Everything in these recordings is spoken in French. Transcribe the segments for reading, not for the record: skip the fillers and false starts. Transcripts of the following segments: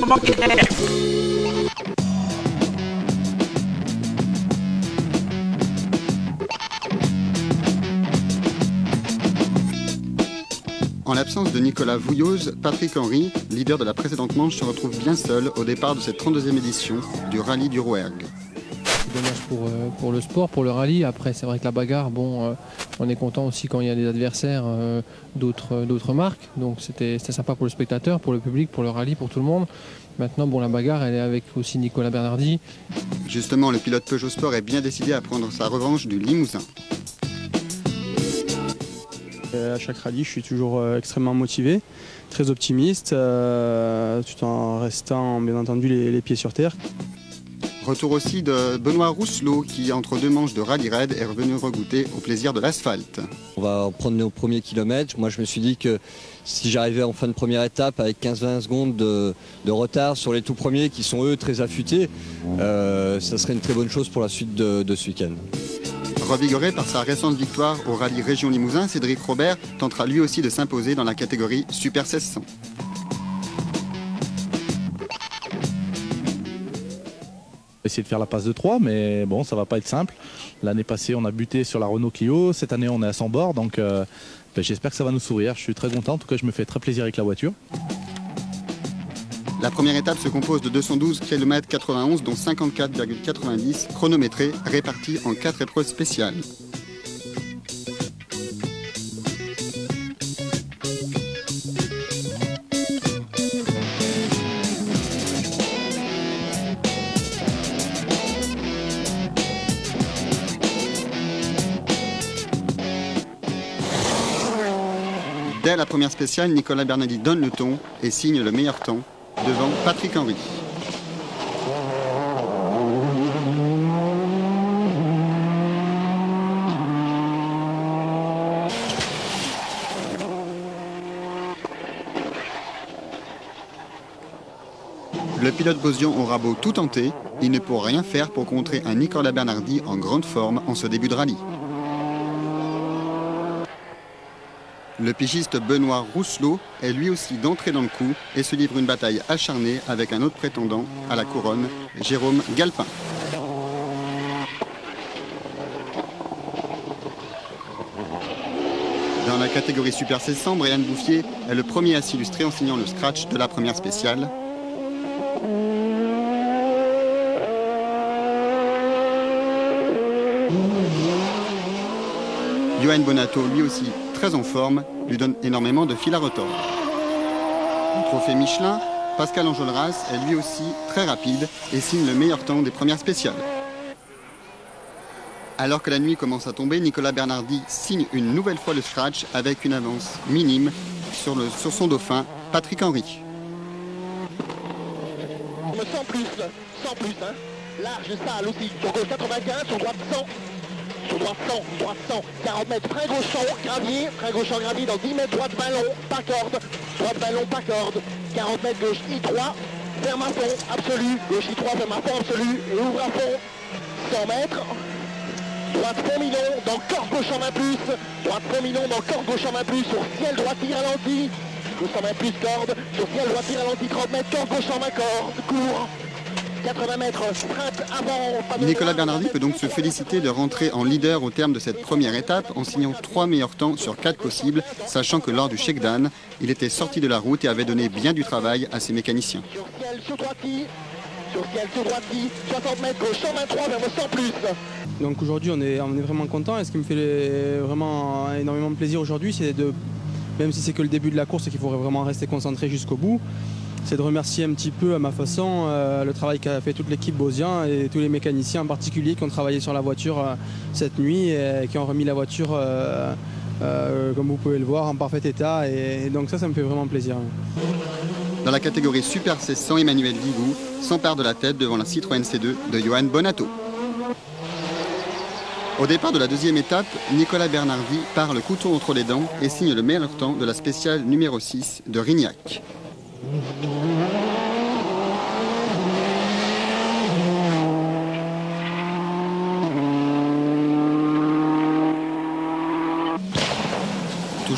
monkey dance. En l'absence de Nicolas Vouilloz, Patrick Henry, leader de la précédente manche, se retrouve bien seul au départ de cette 32e édition du rallye du Rouergue. C'est dommage pour le sport, pour le rallye. Après, c'est vrai que la bagarre, bon, on est content aussi quand il y a des adversaires d'autres marques. Donc c'était sympa pour le spectateur, pour le public, pour le rallye, pour tout le monde. Maintenant, bon, la bagarre, elle est avec aussi Nicolas Bernardi. Justement, le pilote Peugeot Sport est bien décidé à prendre sa revanche du Limousin. À chaque rallye, je suis toujours extrêmement motivé, très optimiste, tout en restant bien entendu les pieds sur terre. Retour aussi de Benoît Rousselot qui, entre deux manches de rallye raid, est revenu regoûter au plaisir de l'asphalte. On va prendre nos premiers kilomètres. Moi, je me suis dit que si j'arrivais en fin de première étape avec 15-20 secondes de retard sur les tout premiers qui sont eux très affûtés, ça serait une très bonne chose pour la suite de ce week-end. Revigoré par sa récente victoire au rallye Région Limousin, Cédric Robert tentera lui aussi de s'imposer dans la catégorie Super 1600. Essayer de faire la passe de 3, mais bon, ça va pas être simple. L'année passée, on a buté sur la Renault Clio. Cette année, on est à 100 bords, donc j'espère que ça va nous sourire. Je suis très content. En tout cas, je me fais très plaisir avec la voiture. La première étape se compose de 212 km 91, dont 54,90 chronométrés, répartis en 4 épreuves spéciales. Dès la première spéciale, Nicolas Bernardi donne le ton et signe le meilleur temps devant Patrick Henry. Le pilote Beauzion aura beau tout tenter, il ne pourra rien faire pour contrer un Nicolas Bernardi en grande forme en ce début de rallye. Le pigiste Benoît Rousselot est lui aussi d'entrée dans le coup et se livre une bataille acharnée avec un autre prétendant à la couronne, Jérôme Galpin. Dans la catégorie Super 1600, Brian Bouffier est le premier à s'illustrer en signant le scratch de la première spéciale. Johan Bonato, lui aussi très en forme, lui donne énormément de fil à retordre. Au trophée Michelin, Pascal Enjolras est lui aussi très rapide et signe le meilleur temps des premières spéciales. Alors que la nuit commence à tomber, Nicolas Bernardi signe une nouvelle fois le scratch avec une avance minime sur son dauphin, Patrick Henry. Sans plus, hein. Large sale aussi, sur gauche 95, sur droite 100. Sur droite 100, droite 100, 40 mètres, frein gauche en gravier, dans 10 mètres, droite ballon, pas corde, 40 mètres gauche I3, ferme à fond, absolu, gauche I3, ferme à fond, absolu, et ouvre à fond, 100 mètres, droite fond Milon, dans corde gauche en main plus, droite fond Milon, dans corde gauche en main plus, sur ciel droit tir ralenti, 200 mètres plus corde, sur ciel droit tir ralenti, 30 mètres, corde gauche en main corde, court. 80 mètres, sprint avant. Nicolas Bernardi peut donc se féliciter de rentrer en leader au terme de cette première étape en signant 3 meilleurs temps sur 4 possibles, sachant que lors du shakedown, il était sorti de la route et avait donné bien du travail à ses mécaniciens. Sur ciel, sur droite, 60 mètres, gauche 123, vers le 100 plus. Donc aujourd'hui, on est vraiment content et ce qui me fait vraiment énormément de plaisir aujourd'hui, c'est de, même si c'est que le début de la course et qu'il faudrait vraiment rester concentré jusqu'au bout, c'est de remercier un petit peu à ma façon le travail qu'a fait toute l'équipe Beauzien et tous les mécaniciens en particulier qui ont travaillé sur la voiture cette nuit et qui ont remis la voiture, comme vous pouvez le voir, en parfait état. Et donc ça me fait vraiment plaisir. Dans la catégorie Super 1600, Emmanuel Vigou s'empare de la tête devant la Citroën C2 de Johan Bonato. Au départ de la deuxième étape, Nicolas Bernardi part le couteau entre les dents et signe le meilleur temps de la spéciale numéro 6 de Rignac.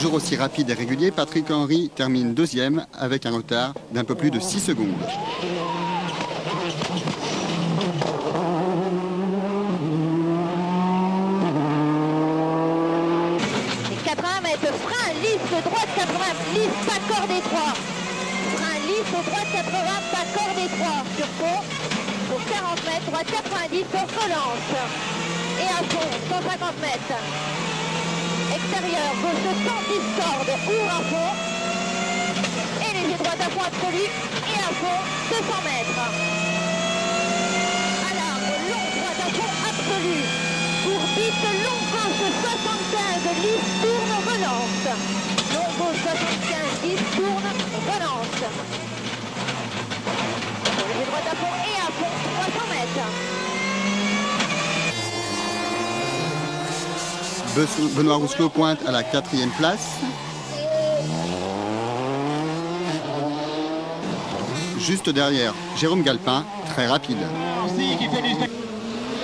Toujours aussi rapide et régulier, Patrick Henry termine deuxième avec un retard d'un peu plus de 6 secondes. 80 mètres, frein lisse, droite 80, lisse, pas corde étroit. Frein lisse, droite 80, pas corde étroit. Sur pont, pour 40 mètres, droite 90, on relance. Et à fond, 150 mètres. Extérieur, gauche 110 cordes, ouvre à fond. Et léger droite à fond absolu. Et à fond, 200 mètres. Alarme, long droite à fond absolu. Courbite, long gauche 75, lisse, tourne, relance. Long gauche 75, lisse, tourne, relance. Léger droite à fond et à fond, 300 mètres. Benoît Rousselot pointe à la 4e place. Juste derrière, Jérôme Galpin, très rapide.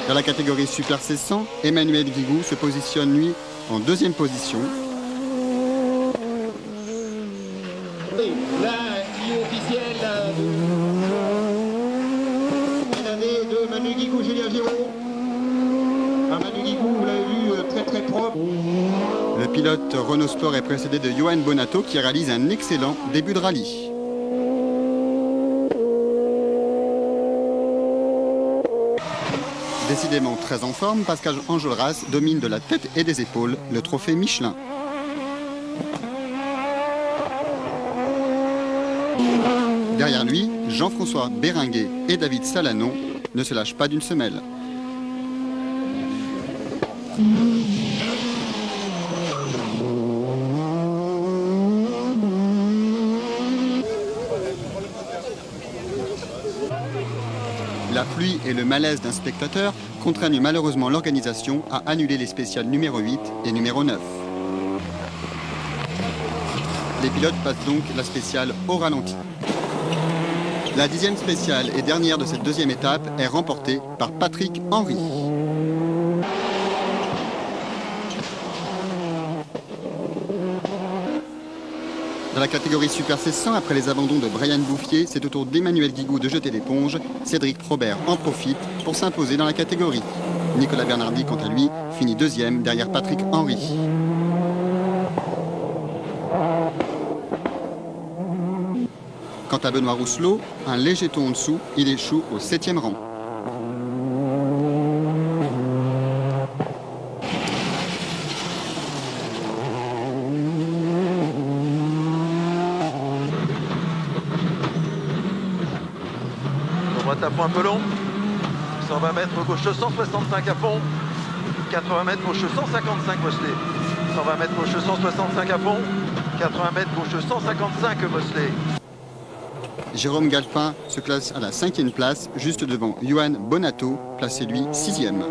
Dans la catégorie Super 1600, Emmanuel Guigou se positionne, lui, en 2e position. Là, il est officiel de Manu Guigou, Julien Giraud. Manu Guigou, vous l'avez vu, très propre. Le pilote Renault Sport est précédé de Johan Bonato qui réalise un excellent début de rallye. Décidément très en forme, Pascal Enjolras domine de la tête et des épaules le trophée Michelin. Derrière lui, Jean-François Béringuet et David Salanon ne se lâchent pas d'une semelle. La pluie et le malaise d'un spectateur contraignent malheureusement l'organisation à annuler les spéciales numéro 8 et numéro 9. Les pilotes passent donc la spéciale au ralenti. La 10e spéciale et dernière de cette 2e étape est remportée par Patrick Henry. Dans la catégorie Super 1600, après les abandons de Brian Bouffier, c'est au tour d'Emmanuel Guigou de jeter l'éponge. Cédric Probert en profite pour s'imposer dans la catégorie. Nicolas Bernardi, quant à lui, finit 2e derrière Patrick Henry. Quant à Benoît Rousselot, un léger ton en dessous, il échoue au 7e rang. Droite à fond un peu long, 120 mètres gauche 165 à fond, 80 mètres gauche 155 Mosley, 120 mètres gauche 165 à fond, 80 mètres gauche 155 Mosley. Jérôme Galpin se classe à la 5e place, juste devant Johan Bonato, placé lui 6e.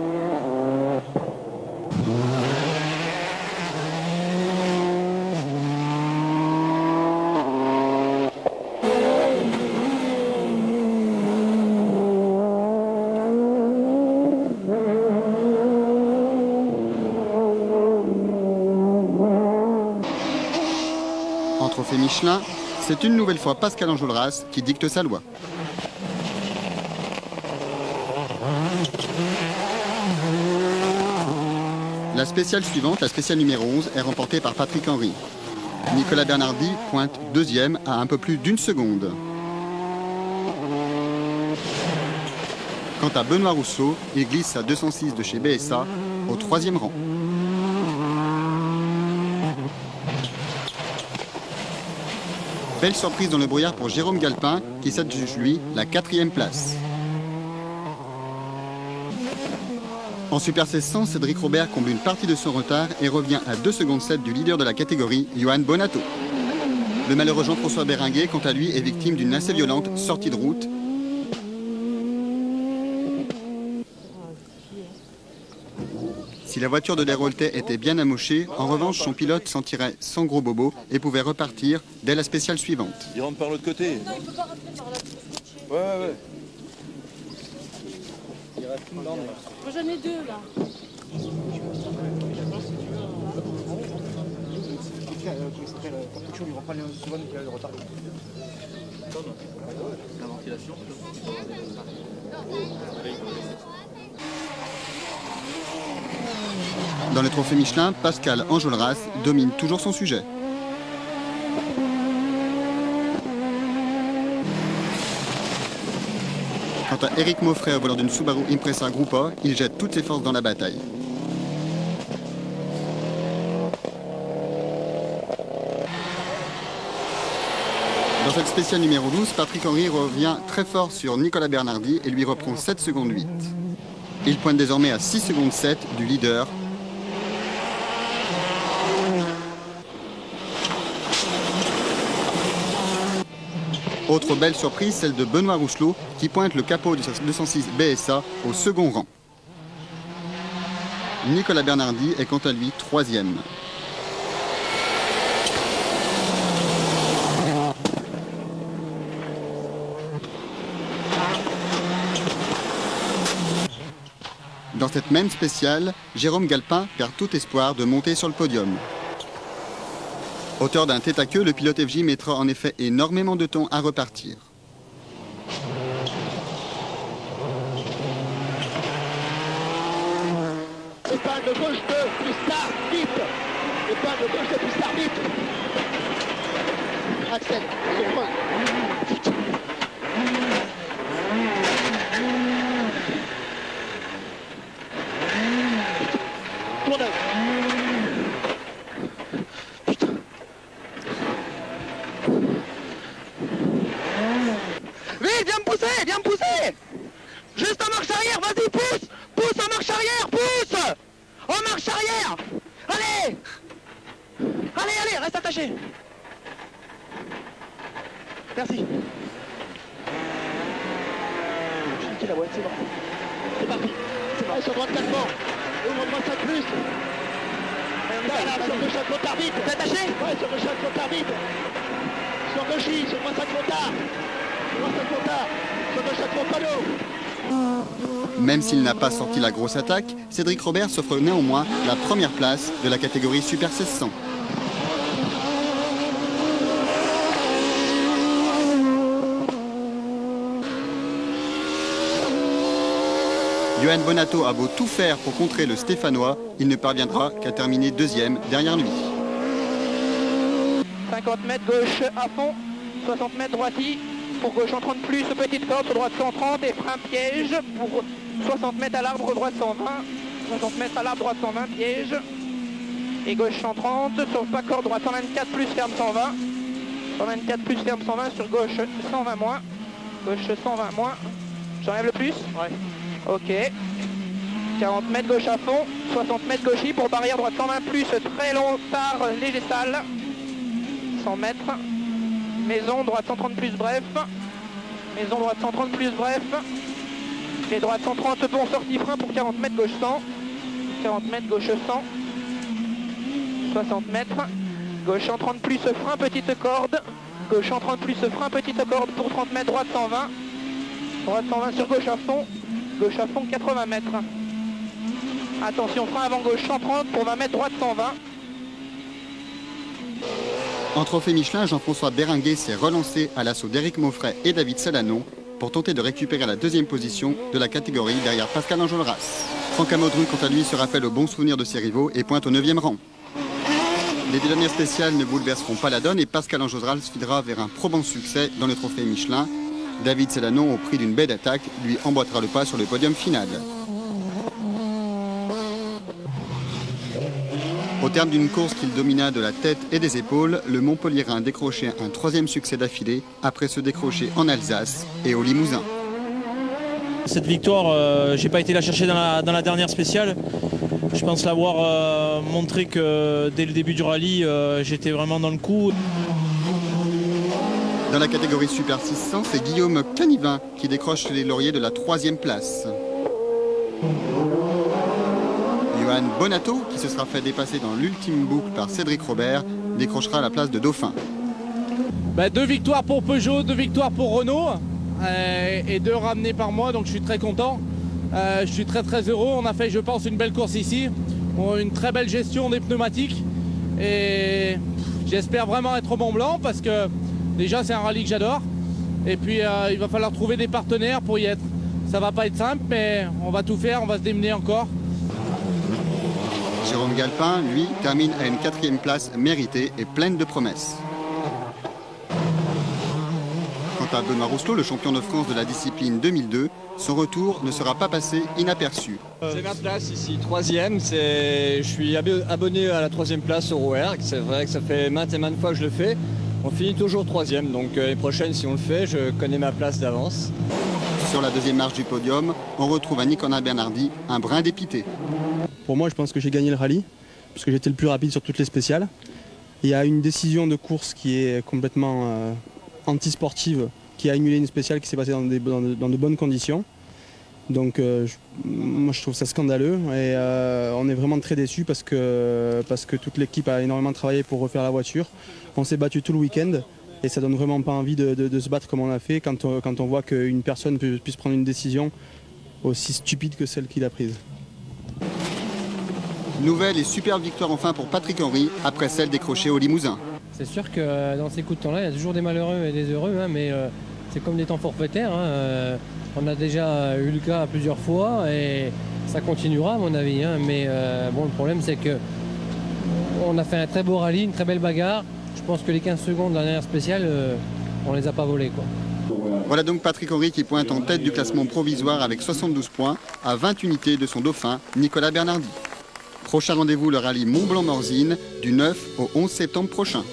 En trophée Michelin, c'est une nouvelle fois Pascal Enjolras qui dicte sa loi. La spéciale suivante, la spéciale numéro 11, est remportée par Patrick Henry. Nicolas Bernardi pointe 2e à un peu plus d'1 seconde. Quant à Benoît Rousselot, il glisse à 206 de chez BSA au 3e rang. Belle surprise dans le brouillard pour Jérôme Galpin qui s'adjuge lui la 4e place. En Super 1600, Cédric Robert comble une partie de son retard et revient à 2 secondes 7 du leader de la catégorie, Johan Bonato. Le malheureux Jean-François Béringuet, quant à lui, est victime d'une assez violente sortie de route. Si la voiture de Desroltais était bien amochée, en revanche, son pilote s'en tirait sans gros bobo et pouvait repartir dès la spéciale suivante. Il rentre par l'autre côté. Non, il peut pas rentrer par là. Ouais. Moi j'en ai 2 là. Cartuccio lui reprend les 11 secondes qu'il a le retard. La ventilation. Dans le trophée Michelin, Pascal Enjolras domine toujours son sujet. Quant à Éric Maufray, au volant d'une Subaru Impreza Gruppa, il jette toutes ses forces dans la bataille. Dans cette spéciale numéro 12, Patrick Henry revient très fort sur Nicolas Bernardi et lui reprend 7 secondes 8. Il pointe désormais à 6 secondes 7 du leader. Autre belle surprise, celle de Benoît Rouchelot, qui pointe le capot du 206 BSA au second rang. Nicolas Bernardi est quant à lui 3e. Dans cette même spéciale, Jérôme Galpin perd tout espoir de monter sur le podium. Auteur d'un tête à queue, le pilote FJ mettra en effet énormément de temps à repartir. Épingle gauche de Pistard, vite. Épingle gauche de Pistard, vite. Axel, sur Tourne. Viens me pousser. Juste en marche arrière, vas-y, pousse. Pousse en marche arrière, pousse. En marche arrière. Allez. Allez, reste attaché. Merci. J'ai niqué la boîte, c'est bon. C'est parti. C'est bon. Sur droite calmement. Ouvre-moi 5 plus. Là, sur gauche, un clotard vite. T'es attaché? Ouais, sur gauche, un clotard vite. Sur gauche, sur moi 5 clotards. Même s'il n'a pas sorti la grosse attaque, Cédric Robert s'offre néanmoins la première place de la catégorie Super 1600. Johan Bonato a beau tout faire pour contrer le Stéphanois, il ne parviendra qu'à terminer 2e derrière lui. 50 mètres gauche à fond, 60 mètres droiti. Pour gauche en 30 plus, petite corde, sur droite 130 et frein piège pour 60 mètres à l'arbre, droite 120, 60 mètres à l'arbre, droite 120, piège. Et gauche 130, sur pas corde, droite 124 plus, ferme 120. 124 plus, ferme 120, sur gauche 120 moins. Gauche 120 moins. J'enlève le plus? Ouais. Ok. 40 mètres gauche à fond, 60 mètres gauche pour barrière droite 120 plus, très long, tard, léger sale. 100 mètres. Maison, droite 130 plus, bref. Maison, droite 130 plus, bref. Et droite 130, bon, sortie frein pour 40 mètres, gauche 100. 40 mètres, gauche 100. 60 mètres. Gauche 130 plus, frein, petite corde. Gauche 130 plus, frein, petite corde pour 30 mètres, droite 120. Droite 120 sur gauche à fond. Gauche à fond, 80 mètres. Attention, frein avant gauche 130 pour 20 mètres, droite 120. En trophée Michelin, Jean-François Béringuet s'est relancé à l'assaut d'Éric Maufray et David Salanon pour tenter de récupérer la 2e position de la catégorie derrière Pascal Enjolras. Franck Amodru, quant à lui, se rappelle au bon souvenir de ses rivaux et pointe au 9e rang. Les 2 dernières spéciales ne bouleverseront pas la donne et Pascal Enjolras filera vers un probant succès dans le trophée Michelin. David Salanon, au prix d'une belle attaque, lui emboîtera le pas sur le podium final. Au terme d'une course qu'il domina de la tête et des épaules, le Montpelliérain décrochait un 3e succès d'affilée après se décrocher en Alsace et au Limousin. Cette victoire, j'ai pas été la chercher dans la dernière spéciale. Je pense l'avoir montré que dès le début du rallye, j'étais vraiment dans le coup. Dans la catégorie Super 600, c'est Guillaume Canivin qui décroche les lauriers de la 3e place. Johan Bonato, qui se sera fait dépasser dans l'ultime boucle par Cédric Robert, décrochera la place de Dauphin. 2 victoires pour Peugeot, 2 victoires pour Renault et 2 ramenées par moi, donc je suis très content. Je suis très heureux. On a fait, je pense, une belle course ici, une très belle gestion des pneumatiques et J'espère vraiment être au Mont Blanc parce que déjà c'est un rallye que j'adore. Et puis il va falloir trouver des partenaires pour y être. Ça va pas être simple, mais on va tout faire, on va se démener encore. Jérôme Galpin, lui, termine à une 4e place méritée et pleine de promesses. Quant à Benoît Rousselot, le champion de France de la discipline 2002, son retour ne sera pas passé inaperçu. J'ai ma place ici, 3e. Je suis abonné à la 3e place au ROER. C'est vrai que ça fait maintes et maintes fois que je le fais. On finit toujours 3e, donc l'année prochaine, si on le fait, je connais ma place d'avance. Sur la 2e marche du podium, on retrouve à Nicolas Bernardi un brin dépité. Pour moi, je pense que j'ai gagné le rallye, parce que j'étais le plus rapide sur toutes les spéciales. Il y a une décision de course qui est complètement anti-sportive, qui a annulé une spéciale qui s'est passée dans de bonnes conditions. Donc moi je trouve ça scandaleux et on est vraiment très déçus parce que toute l'équipe a énormément travaillé pour refaire la voiture. On s'est battu tout le week-end et ça donne vraiment pas envie de se battre comme on l'a fait quand on voit qu'une personne puisse prendre une décision aussi stupide que celle qu'il a prise. Nouvelle et superbe victoire enfin pour Patrick Henry après celle décrochée au Limousin. C'est sûr que dans ces coups de temps-là, il y a toujours des malheureux et des heureux, hein, mais c'est comme des temps forfaitaires. Hein, on a déjà eu le cas plusieurs fois et ça continuera à mon avis. Hein, mais bon, le problème c'est que on a fait un très beau rallye, une très belle bagarre. Je pense que les 15 secondes de la dernière spéciale, on les a pas volées, quoi. Voilà donc Patrick Henry qui pointe en tête du classement provisoire avec 72 points à 20 unités de son dauphin Nicolas Bernardi. Prochain rendez-vous, le rallye Mont-Blanc-Morzine du 9 au 11 septembre prochain.